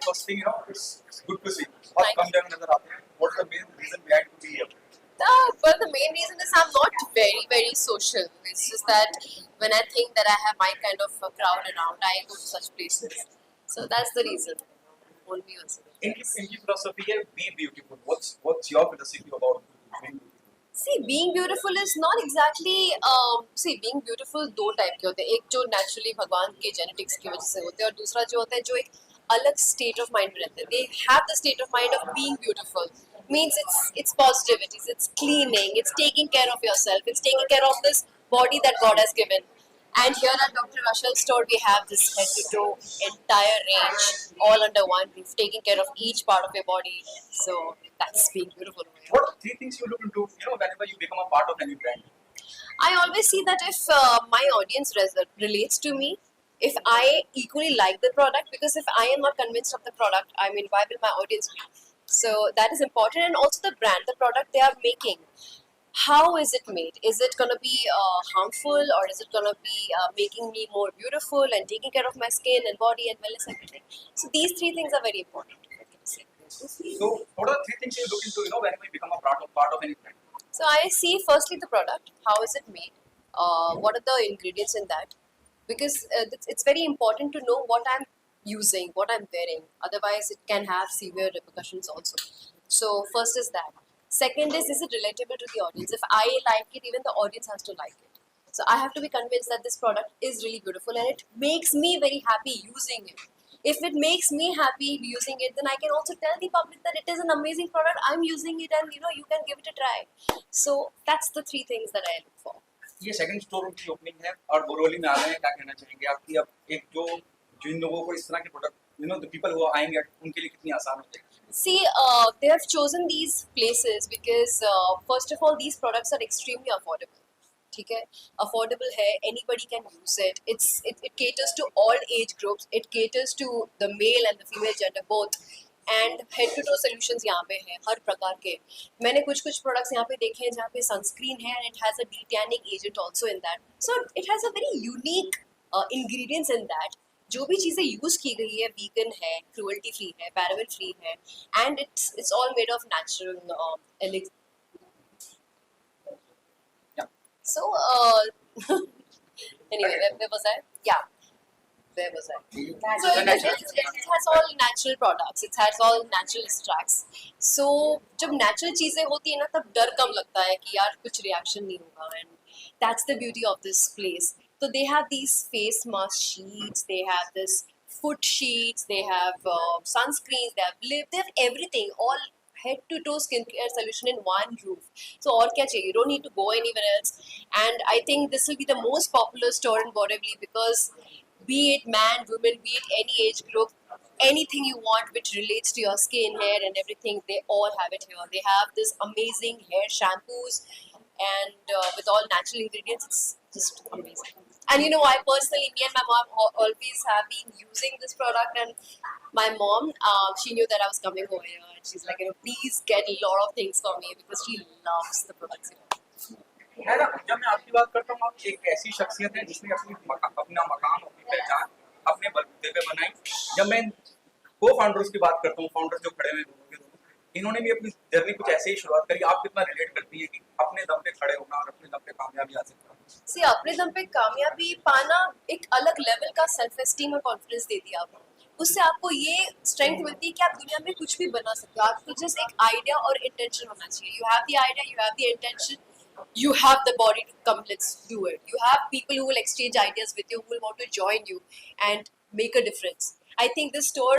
first thing, it's good to see. और कम जगह नजर आते हैं. What's the main reason behind to be here? Well, the main reason is I'm not very social. It's just that when I think that I have my kind of a crowd around, I go to such places. So that's the reason. Only also. इनकी philosophy है be beautiful. What's your philosophy about being beautiful? See, being beautiful is not exactly. Being beautiful दो type के होते हैं. एक जो naturally भगवान के genetics की वजह से होते हैं और दूसरा जो होता है जो एक अलग state of mind में रहते हैं. They have the state of mind of being beautiful. Means it's positivities, it's cleaning, it's taking care of yourself, it's taking care of this body that God has given. And here at Dr. Russell's store, we have this head to toe entire range, all under one roof, taking care of each part of your body. So that's being beautiful. What are three things you look into, whenever you become a part of any brand? I always see that if my audience relates to me, if I equally like the product, because if I am not convinced of the product, I mean, why will my audience be? So that is important, and also the brand, the product they are making. How is it made? Is it going to be harmful, or is it going to be making me more beautiful and taking care of my skin and body and wellness, everything? So these three things are very important. So what are three things you look into, whenever you become a part of any brand? So I see firstly the product. How is it made? What are the ingredients in that? Because it's very important to know what I'm using, what I'm wearing. Otherwise, it can have severe repercussions also. So first is that. Second is it relatable to the audience? If I like it, even the audience has to like it. So I have to be convinced that this product is really beautiful and it makes me very happy using it. If it makes me happy using it, then I can also tell the public that it is an amazing product. I'm using it, and you can give it a try. So that's the three things that I look for. ये second store की opening है और बोरोली में आ रहे हैं. क्या कहना चाहेंगे आपकी अब एक जो जिन लोगों को इस तरह के प्रोडक्ट the people who आएंगे उनके लिए कितनी आसान हो जाएगी? See, they have chosen these places because first of all, these products are extremely affordable. ठीक है, affordable है, anybody can use it. It caters to all age groups. It caters to the male and the female gender both. And head to toe solutions यहाँ पे हैं हर प्रकार के. मैंने कुछ products यहाँ पे देखे हैं जहाँ पे sunscreen है and it has a de-tanning agent also in that. So it has a very unique ingredients in that. जो भी चीज़ें यूज की गई है vegan है, cruelty free है, paraben free है, and it's all made of natural elixir. Yeah. So anyway, where was I? Yeah. Where was I? So it has all natural products. It has all natural extracts. So जब natural चीजें होती है ना तब डर कम लगता है कि यार कुछ reaction नहीं होगा, and that's the beauty of this place. So they have these face mask sheets, they have this foot sheets, they have sunscreens, they have lip, they have everything, all head to toe skincare solution in one roof. So और क्या चाहिए? You don't need to go anywhere else. And I think this will be the most popular store in Borivali because be it man, woman, be it any age group, anything you want which relates to your skin, hair and everything, they all have it here. They have this amazing hair shampoos and with all natural ingredients, it's just amazing. And I personally, me and my mom always have been using this product, and my mom, she knew that I was coming over here and she's like, please get a lot of things for me because she loves the products here. जब मैं आपकी बात करता हूँ, आप एक ऐसी शख्सियत है जिसने अपना मकाम, अपनी पहचान अपने बलबूते पे बनाई. जब मैं को फाउंडर्स की बात करता हूँ, फाउंडर्स जो खड़े हुए दोनों, इन्होंने भी अपनी जर्नी कुछ ऐसे ही शुरुआत करी. आप कितना रिलेट करती है कि अपने दम पे खड़े होना और अपने दम पे कामयाबी हासिल करना? See, अपने दम पे कामयाबी पाना एक अलग लेवल का सेल्फ एस्टीम और कॉन्फिडेंस देती है आपको. उससे आपको ये स्ट्रेंथ मिलती है कि आप दुनिया में कुछ भी बना सकते हो. आपको जस्ट एक आइडिया और इंटेंशन होना चाहिए. You have the idea, you have the intention, you have the body to come, let's do it. You have people who will exchange ideas with you, who will want to join you and make a difference. I think this store